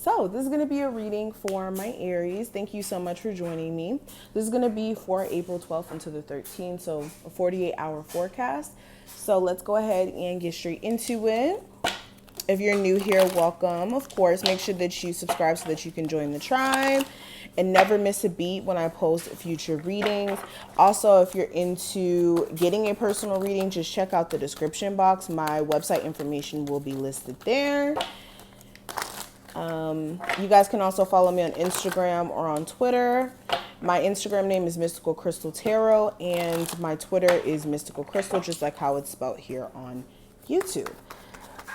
So this is going to be a reading for my Aries. Thank you so much for joining me. This is going to be for April 12th until the 13th, so a 48-hour forecast. So let's go ahead and get straight into it. If you're new here, welcome. Of course, make sure that you subscribe so that you can join the tribe and never miss a beat when I post future readings. Also, if you're into getting a personal reading, just check out the description box. My website information will be listed there. You guys can also follow me on Instagram or on Twitter. My Instagram name is Mystical Crystal Tarot, and my Twitter is Mystical Crystal, just like how it's spelled here on YouTube.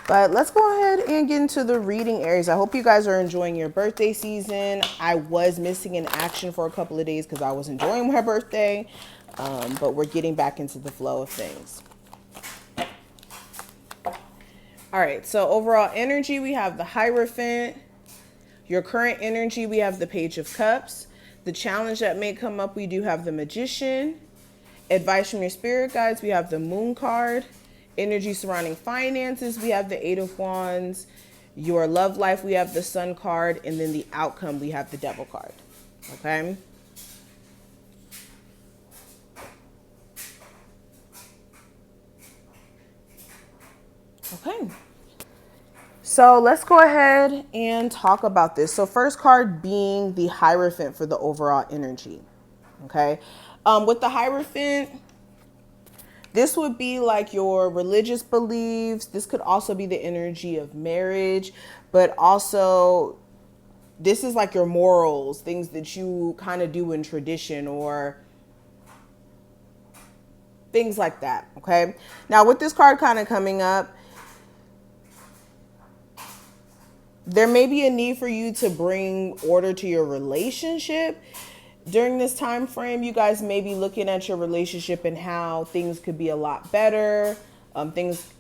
But let's go ahead and get into the reading, Aries. I hope you guys are enjoying your birthday season. I was missing in action for a couple of days because I was enjoying my birthday, but we're getting back into the flow of things. All right, so overall energy, we have the Hierophant. Your current energy, we have the Page of Cups. The challenge that may come up, we do have the Magician. Advice from your spirit guides, we have the Moon card. Energy surrounding finances, we have the Eight of Wands. Your love life, we have the Sun card. And then the outcome, we have the Devil card. Okay? Okay. So let's go ahead and talk about this. So first card being the Hierophant for the overall energy. Okay. With the Hierophant, this would be like your religious beliefs. This could also be the energy of marriage, but also this is like your morals, things that you kind of do in tradition or things like that. Okay. Now with this card kind of coming up, there may be a need for you to bring order to your relationship. During this time frame, you guys may be looking at your relationship and how things could be a lot better, how things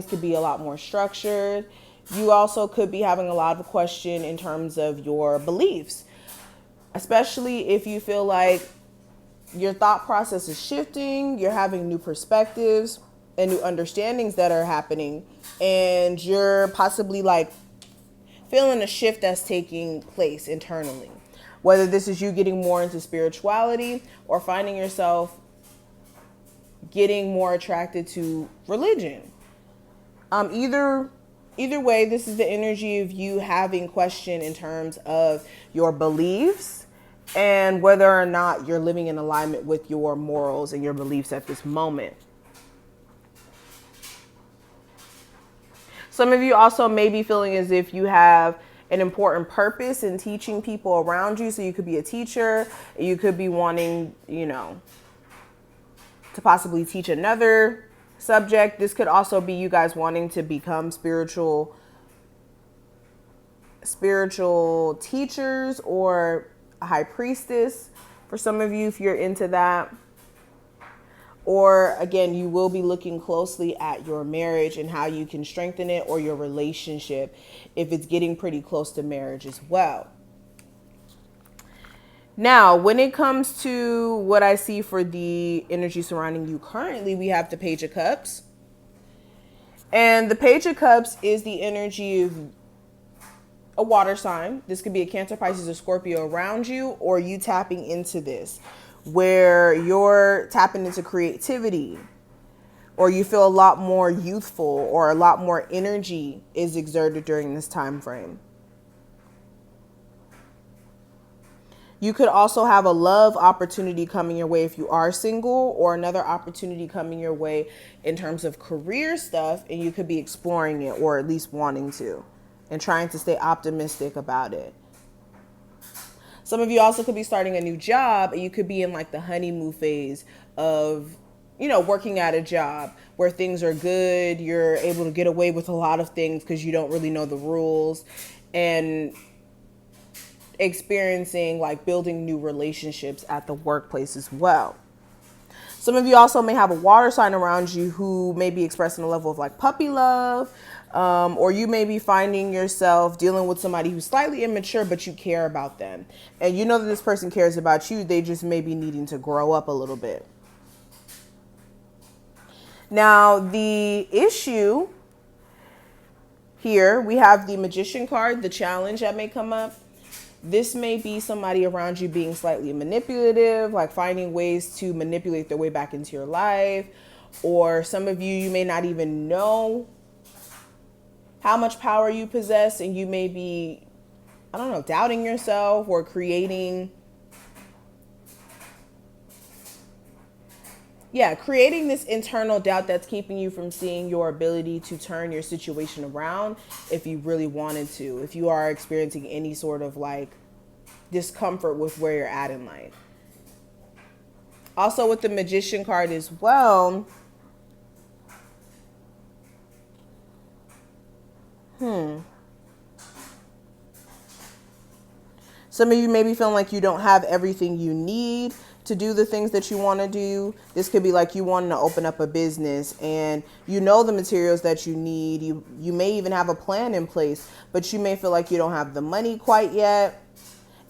could be a lot more structured. You also could be having a lot of question in terms of your beliefs, especially if you feel like your thought process is shifting, you're having new perspectives and new understandings that are happening, and you're possibly like feeling a shift that's taking place internally. Whether this is you getting more into spirituality or finding yourself getting more attracted to religion. Either way, this is the energy of you having question in terms of your beliefs and whether or not you're living in alignment with your morals and your beliefs at this moment. Some of you also may be feeling as if you have an important purpose in teaching people around you. So you could be a teacher. You could be wanting, to possibly teach another subject. This could also be you guys wanting to become spiritual teachers or a high priestess. For some of you, if you're into that. Or again, you will be looking closely at your marriage and how you can strengthen it, or your relationship if it's getting pretty close to marriage as well. Now, when it comes to what I see for the energy surrounding you currently, we have the Page of Cups. And the Page of Cups is the energy of a water sign. This could be a Cancer, Pisces, or Scorpio around you, or you tapping into this, where you're tapping into creativity, or you feel a lot more youthful, or a lot more energy is exerted during this time frame. You could also have a love opportunity coming your way if you are single, or another opportunity coming your way in terms of career stuff, and you could be exploring it, or at least wanting to, and trying to stay optimistic about it. Some of you also could be starting a new job, and you could be in like the honeymoon phase of, working at a job where things are good. You're able to get away with a lot of things because you don't really know the rules, and experiencing like building new relationships at the workplace as well. Some of you also may have a water sign around you who may be expressing a level of like puppy love, or you may be finding yourself dealing with somebody who's slightly immature, but you care about them. And you know that this person cares about you. They just may be needing to grow up a little bit. Now, the issue Here we have the Magician card, the challenge that may come up. This may be somebody around you being slightly manipulative, like finding ways to manipulate their way back into your life. Or some of you, you may not even know how much power you possess, and you may be, I don't know, doubting yourself or creating this internal doubt that's keeping you from seeing your ability to turn your situation around if you really wanted to. If you are experiencing any sort of like discomfort with where you're at in life. Also with the Magician card as well. Some of you may be feeling like you don't have everything you need to do the things that you want to do. This could be like you wanting to open up a business and you know the materials that you need. You may even have a plan in place, but you may feel like you don't have the money quite yet.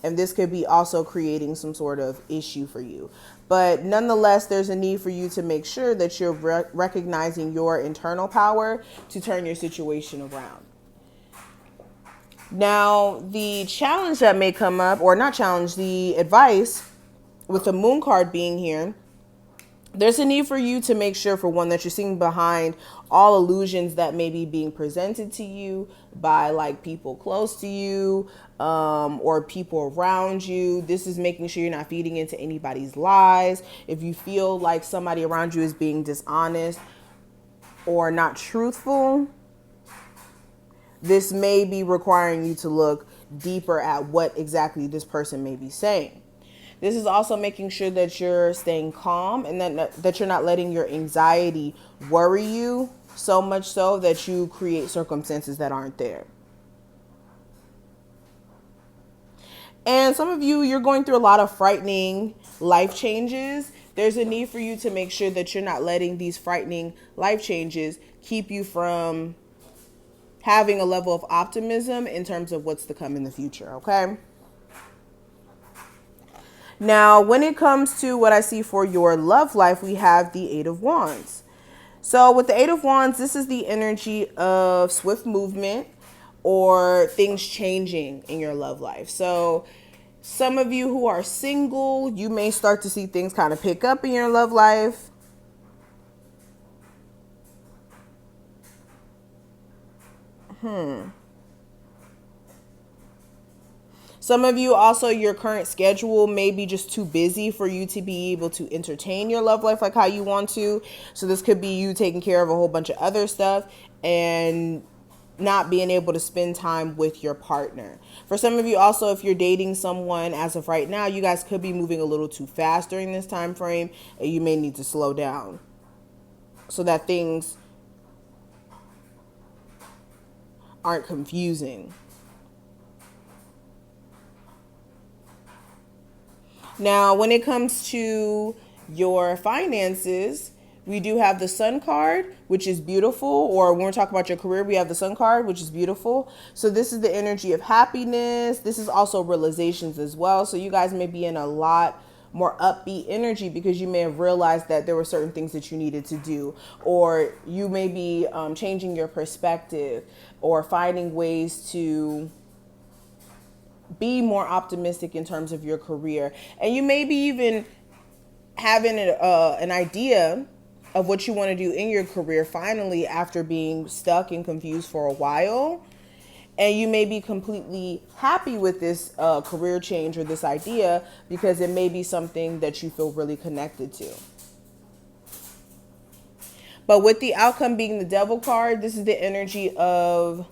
And this could be also creating some sort of issue for you. But nonetheless, there's a need for you to make sure that you're recognizing your internal power to turn your situation around. Now, the challenge that may come up, or not challenge, the advice with the Moon card being here, there's a need for you to make sure, for one, that you're seeing behind all illusions that may be being presented to you by like people close to you or people around you. This is making sure you're not feeding into anybody's lies. If you feel like somebody around you is being dishonest or not truthful, this may be requiring you to look deeper at what exactly this person may be saying. This is also making sure that you're staying calm and that you're not letting your anxiety worry you so much so that you create circumstances that aren't there. And some of you, you're going through a lot of frightening life changes. There's a need for you to make sure that you're not letting these frightening life changes keep you from having a level of optimism in terms of what's to come in the future, okay? Now, when it comes to what I see for your love life, we have the Eight of Wands. So with the Eight of Wands, this is the energy of swift movement or things changing in your love life. So some of you who are single, you may start to see things kind of pick up in your love life. Some of you also, your current schedule may be just too busy for you to be able to entertain your love life like how you want to. So this could be you taking care of a whole bunch of other stuff and not being able to spend time with your partner. For some of you also, if you're dating someone as of right now, you guys could be moving a little too fast during this time frame and you may need to slow down so that things aren't confusing. Now, when it comes to your finances, we do have the Sun card, which is beautiful. Or when we're talking about your career, we have the Sun card, which is beautiful. So this is the energy of happiness. This is also realizations as well. So you guys may be in a lot more upbeat energy because you may have realized that there were certain things that you needed to do, or you may be changing your perspective or finding ways to be more optimistic in terms of your career. And you may be even having an idea of what you want to do in your career finally after being stuck and confused for a while. And you may be completely happy with this career change or this idea because it may be something that you feel really connected to. But with the outcome being the Devil card, this is the energy of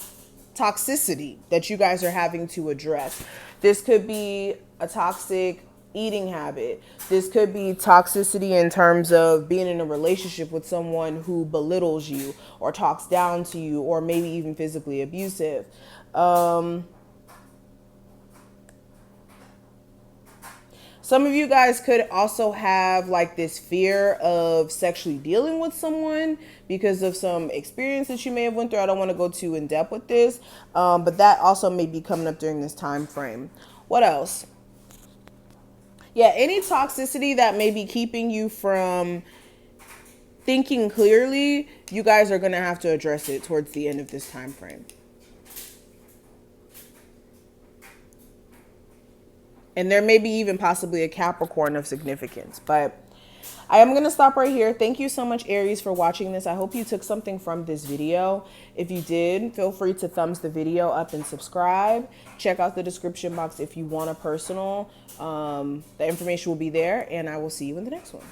toxicity that you guys are having to address. This could be a toxic eating habit. This could be toxicity in terms of being in a relationship with someone who belittles you or talks down to you or maybe even physically abusive. Some of you guys could also have like this fear of sexually dealing with someone because of some experience that you may have went through. I don't want to go too in depth with this, but that also may be coming up during this time frame. What else? Yeah, any toxicity that may be keeping you from thinking clearly, you guys are going to have to address it towards the end of this time frame. And there may be even possibly a Capricorn of significance. But I am going to stop right here. Thank you so much, Aries, for watching this. I hope you took something from this video. If you did, feel free to thumbs the video up and subscribe. Check out the description box if you want a personal. The information will be there, and I will see you in the next one.